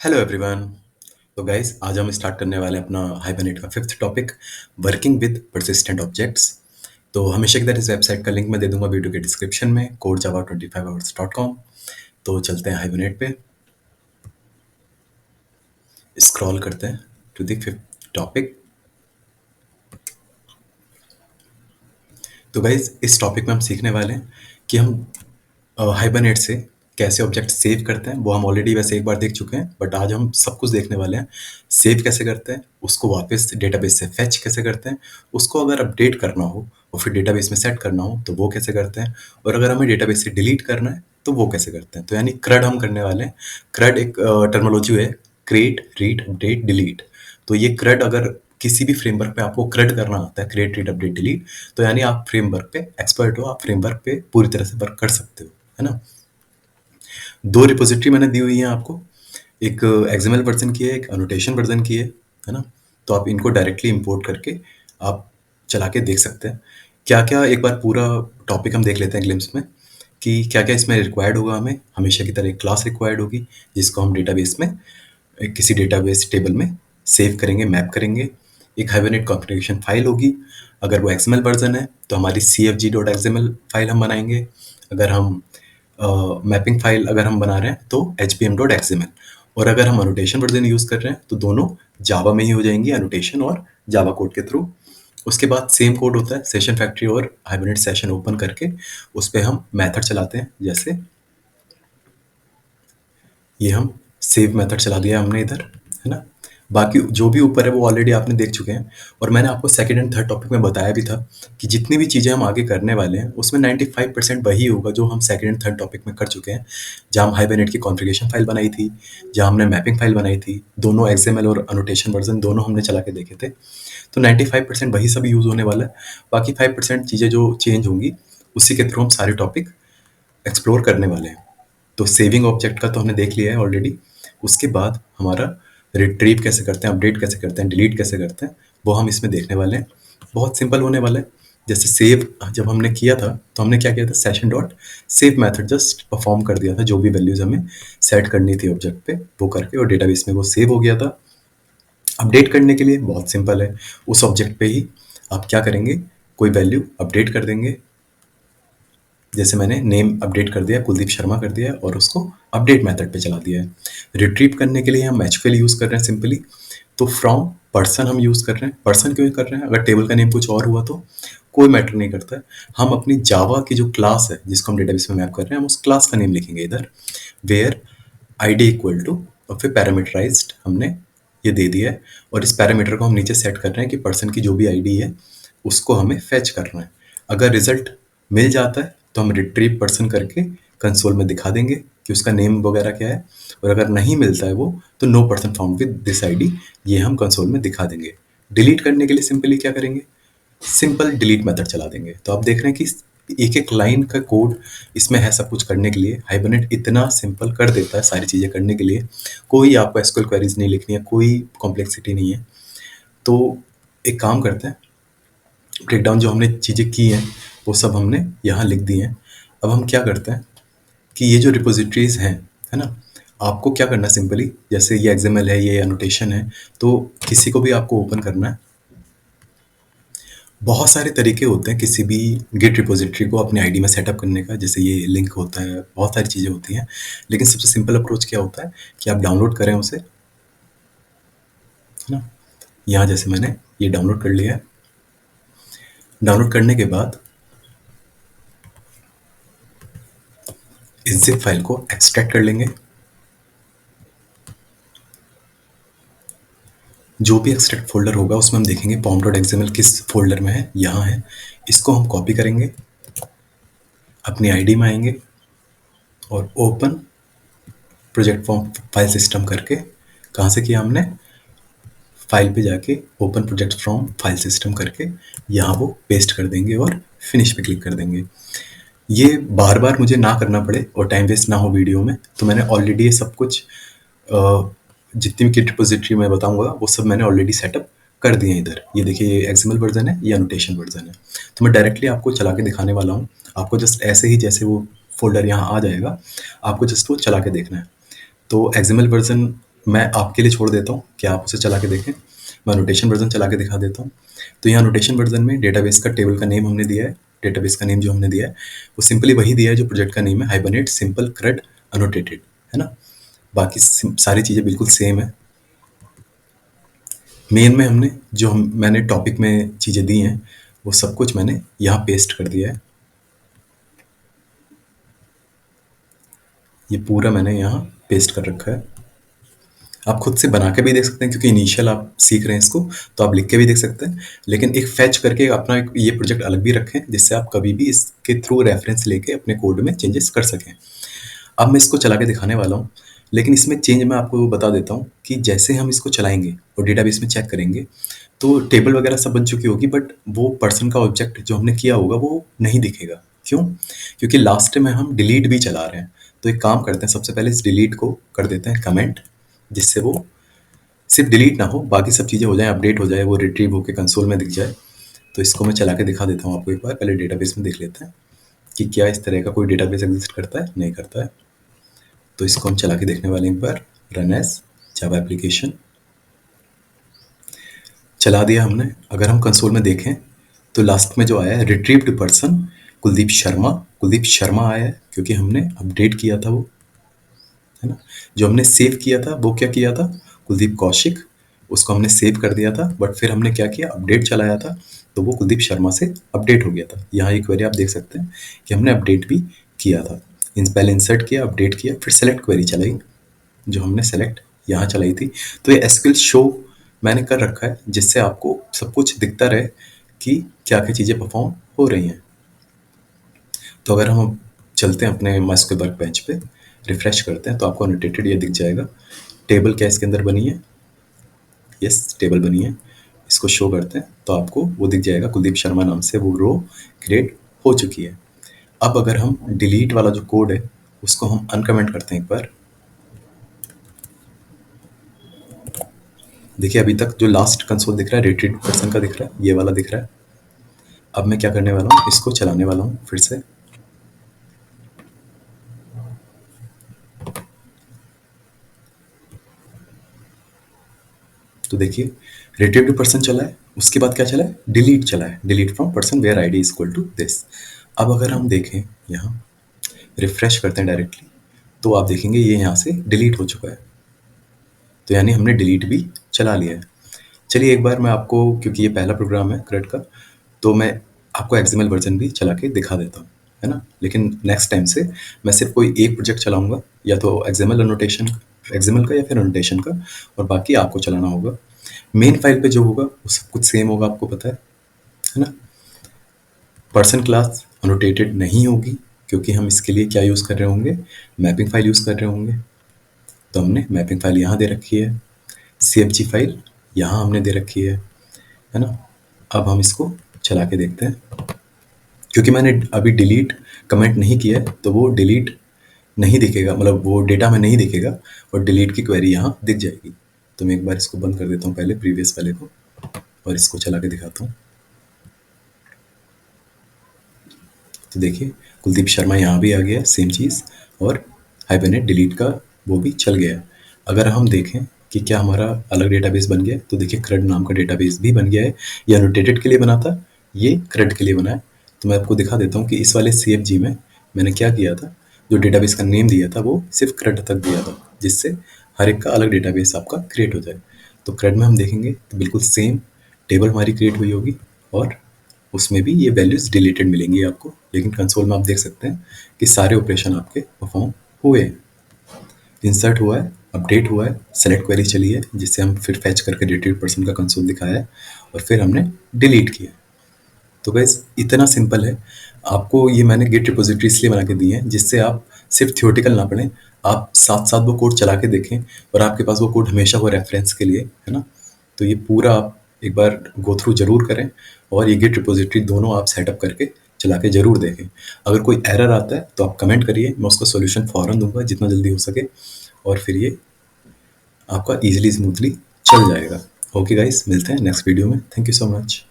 Hello everyone. तो guys आज हम स्टार्ट करने वाले हैं अपना हाइबरनेट का fifth topic, working with persistent objects. तो हमेशा की तरह इस वेबसाइट का लिंक मैं दे दूंगा वीडियो के डिस्क्रिप्शन में, codejava25hours.com। तो चलते हैं हाइबरनेट पे, स्क्रॉल करते हैं टू द फिफ्थ टॉपिक। तो गाइज इस टॉपिक में हम सीखने वाले हैं कि हम हाइबरनेट से कैसे ऑब्जेक्ट सेव करते हैं। वो हम ऑलरेडी वैसे एक बार देख चुके हैं, बट आज हम सब कुछ देखने वाले हैं। सेव कैसे करते हैं, उसको वापस डेटाबेस से फेच कैसे करते हैं, उसको अगर अपडेट करना हो और फिर डेटाबेस में सेट करना हो तो वो कैसे करते हैं, और अगर हमें डेटाबेस से डिलीट करना है तो वो कैसे करते हैं। तो यानी क्रड हम करने वाले हैं। क्रड एक टर्मोलॉजी है, क्रिएट रीड अपडेट डिलीट। तो ये क्रड अगर किसी भी फ्रेमवर्क पे आपको क्रड करना आता है, क्रिएट रीड अपडेट डिलीट, तो यानी आप फ्रेमवर्क पे एक्सपर्ट हो, आप फ्रेमवर्क पे पूरी तरह से वर्क कर सकते हो, है ना। दो रिपोजिटरी मैंने दी हुई है आपको, एक एक्सएमएल वर्जन की है, एक अनोटेशन वर्जन की है ना। तो आप इनको डायरेक्टली इंपोर्ट करके आप चला के देख सकते हैं। क्या क्या एक बार पूरा टॉपिक हम देख लेते हैं ग्लिम्स में कि क्या क्या इसमें रिक्वायर्ड होगा। हमें हमेशा की तरह एक क्लास रिक्वायर्ड होगी जिसको हम डेटाबेस में किसी डेटाबेस टेबल में सेव करेंगे, मैप करेंगे। एक हाइबरनेट कॉन्फ़िगरेशन फाइल होगी। अगर वो एक्सएमएल वर्जन है तो हमारी cfg.xml फाइल हम बनाएंगे। अगर हम मैपिंग फाइल अगर हम बना रहे हैं तो hpm.xml। और अगर हम अनोटेशन वर्जन यूज़ कर रहे हैं तो दोनों जावा में ही हो जाएंगी, अनोटेशन और जावा कोड के थ्रू। उसके बाद सेम कोड होता है, सेशन फैक्ट्री और हाइबरनेट सेशन ओपन करके उस पर हम मेथड चलाते हैं। जैसे ये हम सेव मेथड चला दिया हमने इधर, है ना। बाकी जो भी ऊपर है वो ऑलरेडी आपने देख चुके हैं। और मैंने आपको सेकंड एंड थर्ड टॉपिक में बताया भी था कि जितनी भी चीज़ें हम आगे करने वाले हैं उसमें 95% वही होगा जो हम सेकंड एंड थर्ड टॉपिक में कर चुके हैं। जहाँ हम हाइबरनेट की कॉन्फ़िगरेशन फाइल बनाई थी, जहाँ हमने मैपिंग फाइल बनाई थी, दोनों एक्सएमएल और अनोटेशन वर्जन दोनों हमने चला के देखे थे। तो 95% वही सब यूज़ होने वाला है। बाकी 5% चीज़ें जो चेंज होंगी उसी के थ्रू हम सारे टॉपिक एक्सप्लोर करने वाले हैं। तो सेविंग ऑब्जेक्ट का तो हमने देख लिया है ऑलरेडी। उसके बाद हमारा रिट्रीव कैसे करते हैं, अपडेट कैसे करते हैं, डिलीट कैसे करते हैं, वो हम इसमें देखने वाले हैं। बहुत सिंपल होने वाला है। जैसे सेव जब हमने किया था तो हमने क्या किया था, session dot save method just perform कर दिया था। जो भी वैल्यूज हमें सेट करनी थी ऑब्जेक्ट पे वो करके, और डेटाबेस में वो सेव हो गया था। अपडेट करने के लिए बहुत सिंपल है, उस ऑब्जेक्ट पे ही आप क्या करेंगे, कोई वैल्यू अपडेट कर देंगे। जैसे मैंने नेम अपडेट कर दिया, कुलदीप शर्मा कर दिया और उसको अपडेट मेथड पे चला दिया है। रिट्रीव करने के लिए हम एचक्यूएल यूज़ कर रहे हैं सिंपली। तो फ्रॉम पर्सन हम यूज़ कर रहे हैं। पर्सन क्यों कर रहे हैं, अगर टेबल का नेम कुछ और हुआ तो कोई मैटर नहीं करता है। हम अपनी जावा की जो क्लास है जिसको हम डेटाबेस में मैप कर रहे हैं, हम उस क्लास का नेम लिखेंगे इधर, वेयर आईडी इक्वल टू, और फिर पैरामीटराइज्ड हमने ये दे दिया है। और इस पैरामीटर को हम नीचे सेट कर रहे हैं कि पर्सन की जो भी आईडी है उसको हमें फेच करना है। अगर रिजल्ट मिल जाता है तो हम रिट्रीव पर्सन करके कंसोल में दिखा देंगे कि उसका नेम वगैरह क्या है। और अगर नहीं मिलता है वो, तो no person found with this ID, ये हम कंसोल में दिखा देंगे। डिलीट करने के लिए सिंपली क्या करेंगे, सिंपल डिलीट मेथड चला देंगे। तो आप देख रहे हैं कि एक एक लाइन का कोड इसमें है सब कुछ करने के लिए। हाइबरनेट इतना सिंपल कर देता है सारी चीज़ें करने के लिए। कोई आपको एसक्यूएल क्वेरीज नहीं लिखनी है, कोई कॉम्प्लेक्सिटी नहीं है। तो एक काम करते हैं, ब्रेकडाउन जो हमने चीज़ें की हैं वो सब हमने यहाँ लिख दी हैं। अब हम क्या करते हैं कि ये जो रिपोजिटरीज हैं, है ना, आपको क्या करना है सिंपली, जैसे ये एक्सएमएल है, ये एनोटेशन है, तो किसी को भी आपको ओपन करना है। बहुत सारे तरीके होते हैं किसी भी गिट रिपोजिटरी को अपने आईडी में सेटअप करने का। जैसे ये लिंक होता है, बहुत सारी चीज़ें होती हैं, लेकिन सबसे सिंपल अप्रोच क्या होता है कि आप डाउनलोड करें उसे, है ना। यहाँ जैसे मैंने ये डाउनलोड कर लिया है। डाउनलोड करने के बाद इस जिप फाइल को एक्सट्रैक्ट कर लेंगे। जो भी एक्सट्रैक्ट फोल्डर होगा उसमें हम देखेंगे pom.xml किस फोल्डर में है, यहाँ है। इसको हम कॉपी करेंगे, अपनी आईडी में आएंगे और open project form file system करके, कहाँ से किया हमने, फाइल पे जाके open project from file system करके यहाँ वो पेस्ट कर देंगे और फिनिश पे क्लिक कर देंगे। ये बार बार मुझे ना करना पड़े और टाइम वेस्ट ना हो वीडियो में, तो मैंने ऑलरेडी ये सब कुछ जितनी भी गिट रिपोजिटरी मैं बताऊंगा वो सब मैंने ऑलरेडी सेटअप कर दिए हैं इधर। ये देखिए, ये एक्सएमएल वर्जन है, ये एनोटेशन वर्जन है। तो मैं डायरेक्टली आपको चला के दिखाने वाला हूँ। आपको जस्ट ऐसे ही जैसे वो फोल्डर यहाँ आ जाएगा, आपको जस्ट वो चला के देखना है। तो एक्सएमएल वर्जन मैं आपके लिए छोड़ देता हूँ कि आप उसे चला के देखें। मैं नोटेशन वर्जन चला के दिखा देता हूँ। तो यहाँ नोटेशन वर्जन में डेटाबेस का टेबल का नेम हमने दिया है, डेटाबेस का नेम जो हमने दिया है वो सिंपली वही दिया है जो प्रोजेक्ट का नेम है, हाइबरनेट सिंपल CRUD अनोटेटेड, है ना। बाकी सारी चीज़ें बिल्कुल सेम है। मेन में हमने मैंने टॉपिक में चीज़ें दी हैं वो सब कुछ मैंने यहाँ पेस्ट कर दिया है। ये पूरा मैंने यहाँ पेस्ट कर रखा है। आप खुद से बना के भी देख सकते हैं क्योंकि इनिशियल आप सीख रहे हैं इसको, तो आप लिख के भी देख सकते हैं, लेकिन एक फैच करके अपना एक ये प्रोजेक्ट अलग भी रखें जिससे आप कभी भी इसके थ्रू रेफरेंस लेके अपने कोड में चेंजेस कर सकें। अब मैं इसको चला के दिखाने वाला हूँ, लेकिन इसमें चेंज मैं आपको बता देता हूँ कि जैसे हम इसको चलाएंगे और डेटाबेस में चेक करेंगे तो टेबल वगैरह सब बन चुकी होगी, बट वो पर्सन का ऑब्जेक्ट जो हमने किया होगा वो नहीं दिखेगा। क्यों? क्योंकि लास्ट में हम डिलीट भी चला रहे हैं। तो एक काम करते हैं, सबसे पहले इस डिलीट को कर देते हैं कमेंट, जिससे वो सिर्फ डिलीट ना हो, बाकी सब चीज़ें हो जाएं, अपडेट हो जाए, वो रिट्रीव होकर कंसोल में दिख जाए। तो इसको मैं चला के दिखा देता हूँ आपको एक बार। पहले डेटाबेस में देख लेते हैं कि क्या इस तरह का कोई डेटाबेस एग्जिस्ट करता है, नहीं करता है। तो इसको हम चला के देखने वाले हैं एक बार। रन एज जावा एप्लीकेशन चला दिया हमने। अगर हम कंसोल में देखें तो लास्ट में जो आया है रिट्रीव्ड पर्सन कुलदीप शर्मा, कुलदीप शर्मा आया है क्योंकि हमने अपडेट किया था वो, है ना। जो हमने सेव किया था वो क्या किया था, कुलदीप कौशिक, उसको हमने सेव कर दिया था, बट फिर हमने क्या किया, अपडेट चलाया था तो वो कुलदीप शर्मा से अपडेट हो गया था। यहाँ एक क्वेरी आप देख सकते हैं कि हमने अपडेट भी किया था। पहले इंसर्ट किया, अपडेट किया, फिर सेलेक्ट क्वेरी चलाई जो हमने सेलेक्ट यहाँ चलाई थी। तो ये एसक्यूएल शो मैंने कर रखा है जिससे आपको सब कुछ दिखता रहे कि क्या क्या चीज़ें परफॉर्म हो रही हैं। तो अगर हम चलते हैं अपने माइस्क्वेल वर्क बेंच पे, रिफ्रेश करते हैं तो आपको अनोटेटेड ये दिख जाएगा। टेबल क्या इसके अंदर बनी है, यस टेबल बनी है। इसको शो करते हैं तो आपको वो दिख जाएगा, कुलदीप शर्मा नाम से वो रो क्रिएट हो चुकी है। अब अगर हम डिलीट वाला जो कोड है उसको हम अनकमेंट करते हैं एक बार। देखिए अभी तक जो लास्ट कंसोल दिख रहा है रिट्रीव्ड पर्सन का दिख रहा है, ये वाला दिख रहा है। अब मैं क्या करने वाला हूँ, इसको चलाने वाला हूँ फिर से। तो देखिए रिट्रीव्ड पर्सन चला है, उसके बाद क्या चला है, डिलीट चला है, delete from person where ID is equal to this. अब अगर हम देखें यहाँ रिफ्रेश करते हैं डायरेक्टली तो आप देखेंगे ये यहाँ से डिलीट हो चुका है। तो यानी हमने डिलीट भी चला लिया है। चलिए एक बार मैं आपको, क्योंकि ये पहला प्रोग्राम है CRUD का, तो मैं आपको एक्सएमएल वर्जन भी चला के दिखा देता हूँ, है ना। लेकिन नेक्स्ट टाइम से मैं सिर्फ कोई एक प्रोजेक्ट चलाऊंगा, या तो एक्सएमएल अनोटेशन, एक्सएमएल का या फिर अनोटेशन का, और बाकी आपको चलाना होगा। मेन फाइल पे जो होगा वो सब कुछ सेम होगा, आपको पता है ना। पर्सन क्लास अनोटेटेड नहीं होगी क्योंकि हम इसके लिए क्या यूज़ कर रहे होंगे, मैपिंग फाइल यूज़ कर रहे होंगे। तो हमने मैपिंग फाइल यहाँ दे रखी है, CFG फाइल यहाँ हमने दे रखी है ना। अब हम इसको चला के देखते हैं। क्योंकि मैंने अभी डिलीट कमेंट नहीं किया है तो वो डिलीट नहीं दिखेगा, मतलब वो डेटा में नहीं दिखेगा और डिलीट की क्वेरी यहाँ दिख जाएगी। तो मैं एक बार इसको बंद कर देता हूँ पहले प्रीवियस वाले को, और इसको चला के दिखाता हूँ। तो देखिए कुलदीप शर्मा यहाँ भी आ गया सेम चीज़, और हाइबरनेट डिलीट का वो भी चल गया है। अगर हम देखें कि क्या हमारा अलग डेटाबेस बन गया है, तो देखिए CRUD नाम का डेटाबेस भी बन गया है। ये अनोटेटेड के लिए बना था, ये CRUD के लिए बना है। तो मैं आपको दिखा देता हूँ कि इस वाले CFG में मैंने क्या किया था, जो डेटाबेस का नेम दिया था वो सिर्फ CRUD तक दिया था, जिससे हर एक का अलग डेटाबेस आपका क्रिएट हो जाए। तो CRUD में हम देखेंगे तो बिल्कुल सेम टेबल हमारी क्रिएट हुई होगी, और उसमें भी ये वैल्यूज़ डिलीटेड मिलेंगी आपको, लेकिन कंसोल में आप देख सकते हैं कि सारे ऑपरेशन आपके परफॉर्म हुए हैं। इंसर्ट हुआ है, अपडेट हुआ है, सेलेक्ट क्वेरी चली है जिससे हम फिर फैच करके रिट्रीव्ड पर्सन का कंसोल दिखाया है, और फिर हमने डिलीट किया। तो गाइस इतना सिंपल है। आपको ये मैंने गिट रिपोजिटरी इसलिए बना के दी है जिससे आप सिर्फ थियोरेटिकल ना पढ़ें, आप साथ साथ वो कोड चला के देखें और आपके पास वो कोड हमेशा हो रेफरेंस के लिए, है ना। तो ये पूरा आप एक बार गो थ्रू जरूर करें, और ये गिट रिपोजिटरी दोनों आप सेटअप करके चला के जरूर देखें। अगर कोई एरर आता है तो आप कमेंट करिए, मैं उसका सोल्यूशन फ़ौरन दूंगा जितना जल्दी हो सके, और फिर ये आपका ईजिली स्मूथली चल जाएगा। ओके गाइस, मिलते हैं नेक्स्ट वीडियो में। Thank you so much.